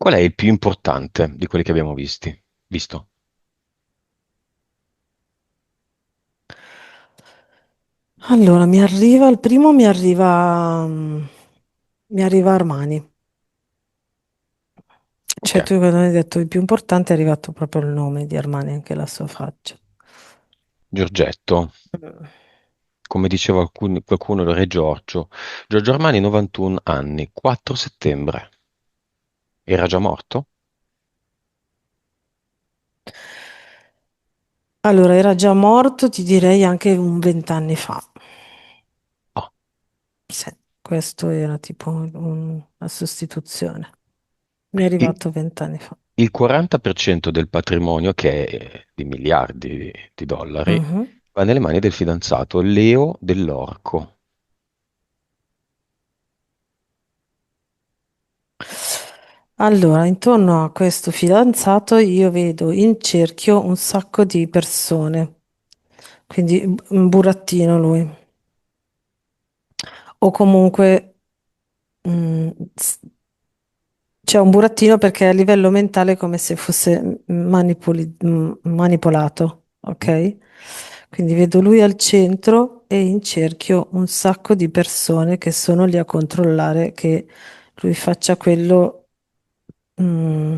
Qual è il più importante di quelli che abbiamo visto? Allora, il primo mi arriva Armani. Ok, Cioè, tu quando hai detto il più importante è arrivato proprio il nome di Armani, anche la sua faccia. Giorgetto, Mm. come diceva qualcuno, il Re Giorgio. Giorgio Armani, 91 anni, 4 settembre. Era già morto? Allora, era già morto, ti direi anche un 20 anni fa. Oh. Sì, questo era tipo una sostituzione. Mi è Il, arrivato 20 anni fa. il 40% del patrimonio, che è di miliardi di dollari, Mhm. va nelle mani del fidanzato Leo dell'Orco. Allora, intorno a questo fidanzato io vedo in cerchio un sacco di persone, quindi un burattino lui, o comunque mm, s- c'è un burattino perché a livello mentale è come se fosse manipolato, ok? Quindi vedo lui al centro e in cerchio un sacco di persone che sono lì a controllare che lui faccia quello mm,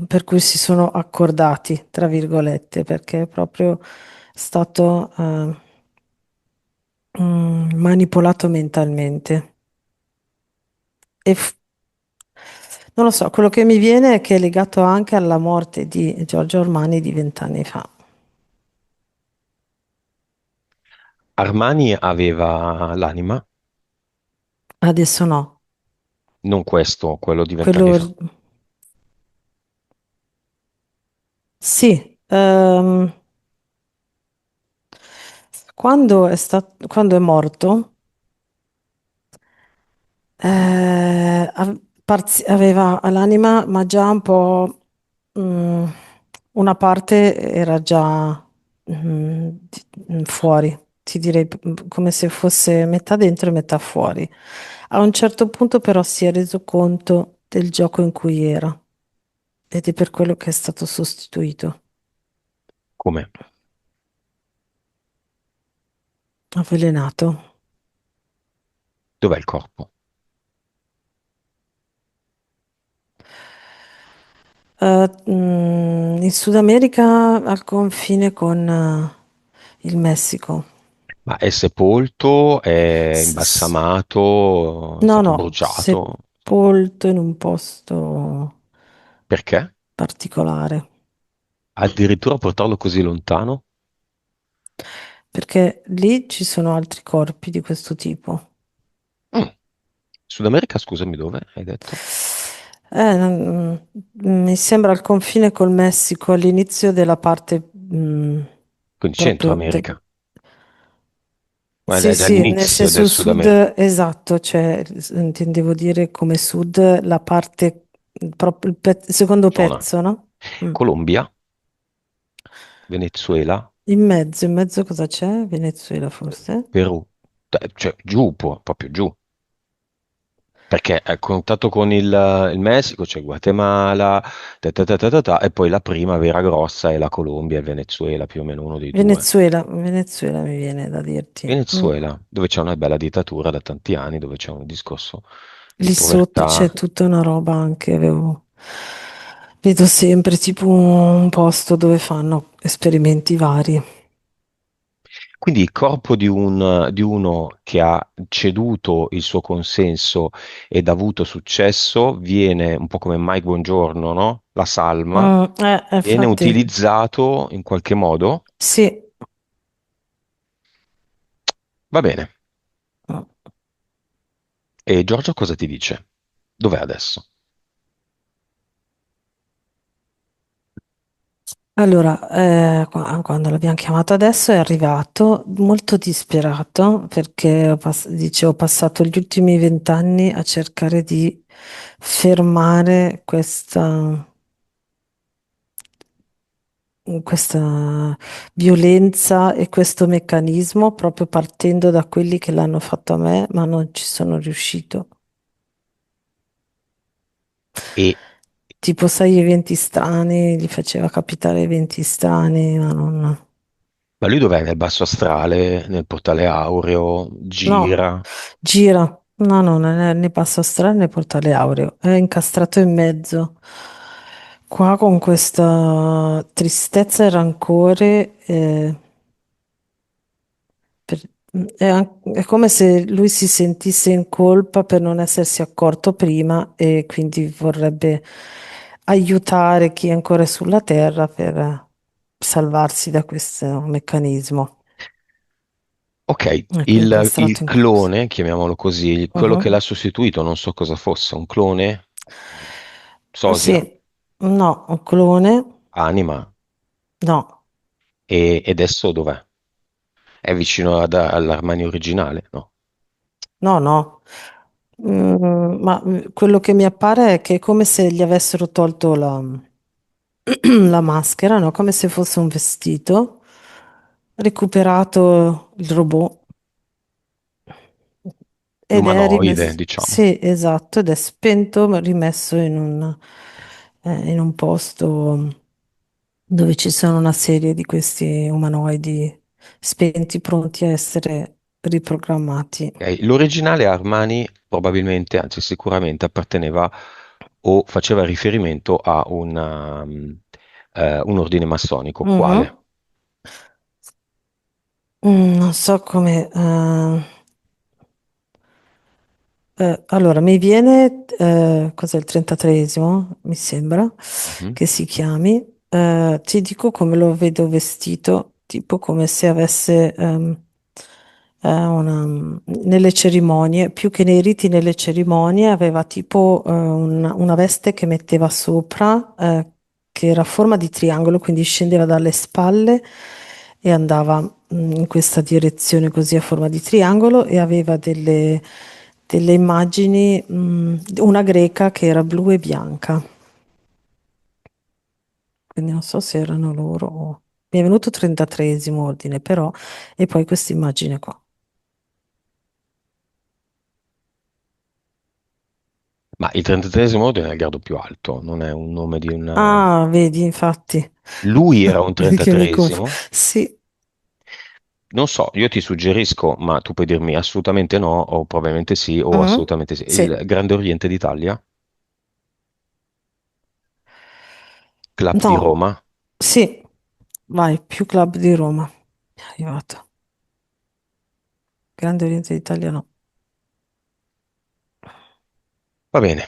per cui si sono accordati, tra virgolette, perché è proprio stato manipolato mentalmente. E non lo so, quello che mi viene è che è legato anche alla morte di Giorgio Armani di 20 anni fa. Armani aveva l'anima, Adesso no, non questo, quello di 20 anni quello fa. sì, quando è morto. Aveva l'anima, ma già un po', mm, una parte era già fuori, ti direi come se fosse metà dentro e metà fuori. A un certo punto però si è reso conto del gioco in cui era ed è per quello che è stato sostituito, Come? avvelenato. Dov'è il corpo? In Sud America al confine con il Messico. Ma è sepolto, è S- s- imbalsamato, è No, stato no, bruciato? sepolto in un posto Perché? particolare, Addirittura portarlo così lontano? perché lì ci sono altri corpi di questo tipo. Mm. Sud America, scusami, dove hai detto? Mi sembra al confine col Messico, all'inizio della parte Quindi Centro proprio America. sì, Guarda, è già sì, nel l'inizio senso del il Sud sud, America. esatto, cioè intendevo dire come sud la parte, proprio il secondo Zona. pezzo, no? Mm. Colombia, Venezuela, In mezzo cosa c'è? Venezuela forse? Perù. Cioè, giù, proprio giù. Perché è contatto con il Messico, c'è Guatemala, e poi la prima vera grossa è la Colombia e il Venezuela, più o meno uno dei due. Venezuela mi viene da dirti. Mm. Venezuela, dove c'è una bella dittatura da tanti anni, dove c'è un discorso di Lì sotto povertà. c'è tutta una roba anche, vedo sempre tipo un posto dove fanno esperimenti vari. Quindi il corpo di uno che ha ceduto il suo consenso ed ha avuto successo viene un po' come Mike Bongiorno, no? La salma, viene Infatti, utilizzato in qualche modo. sì. Va bene. E Giorgio cosa ti dice? Dov'è adesso? Allora, quando l'abbiamo chiamato adesso è arrivato molto disperato perché dice, ho passato gli ultimi 20 anni a cercare di fermare questa violenza e questo meccanismo proprio partendo da quelli che l'hanno fatto a me, ma non ci sono riuscito. tipo, sai, eventi strani, gli faceva capitare eventi strani, ma non... Ma lui dov'è? Nel basso astrale, nel portale aureo, No, gira. gira. No, no, non è né Passo Strano né Portale Aureo, è incastrato in mezzo. Qua con questa tristezza e rancore, per- è come se lui si sentisse in colpa per non essersi accorto prima e quindi vorrebbe aiutare chi ancora è sulla Terra per salvarsi da questo meccanismo. Ok, Ecco, il incastrato in questo. clone, chiamiamolo così, quello che l'ha sostituito, non so cosa fosse, un clone, sosia, Sì, no, un clone, anima, no, e adesso dov'è? È vicino all'Armani originale, no? no, no. Ma quello che mi appare è che è come se gli avessero tolto la maschera, no? Come se fosse un vestito, recuperato il robot ed è L'umanoide, rimesso, diciamo. sì, esatto, ed è spento, ma rimesso in un posto dove ci sono una serie di questi umanoidi spenti, pronti a essere riprogrammati. Ok, l'originale Armani probabilmente, anzi sicuramente apparteneva o faceva riferimento a un ordine massonico. Quale? Mhm. Non so come. Allora, mi viene, cos'è il 33esimo, mi sembra, Mhm. che si chiami. Ti dico come lo vedo vestito, tipo come se avesse nelle cerimonie, più che nei riti, nelle cerimonie, aveva tipo una veste che metteva sopra, che era a forma di triangolo, quindi scendeva dalle spalle e andava in questa direzione così a forma di triangolo e aveva delle immagini, una greca che era blu e bianca, quindi non so se erano loro o... Mi è venuto 33esimo ordine, però, e poi questa immagine qua. Ma il 33esimo ordine è il grado più alto, non è un nome di un... Ah, vedi, infatti, Lui era un vedi che mi confondo. 33esimo? Sì, Non so, io ti suggerisco, ma tu puoi dirmi assolutamente no, o probabilmente sì, o mhm, assolutamente sì. sì, Il Grande Oriente d'Italia, Club di no, Roma. sì, vai, più club di Roma. È arrivato. Grande Oriente d'Italia no. Va bene.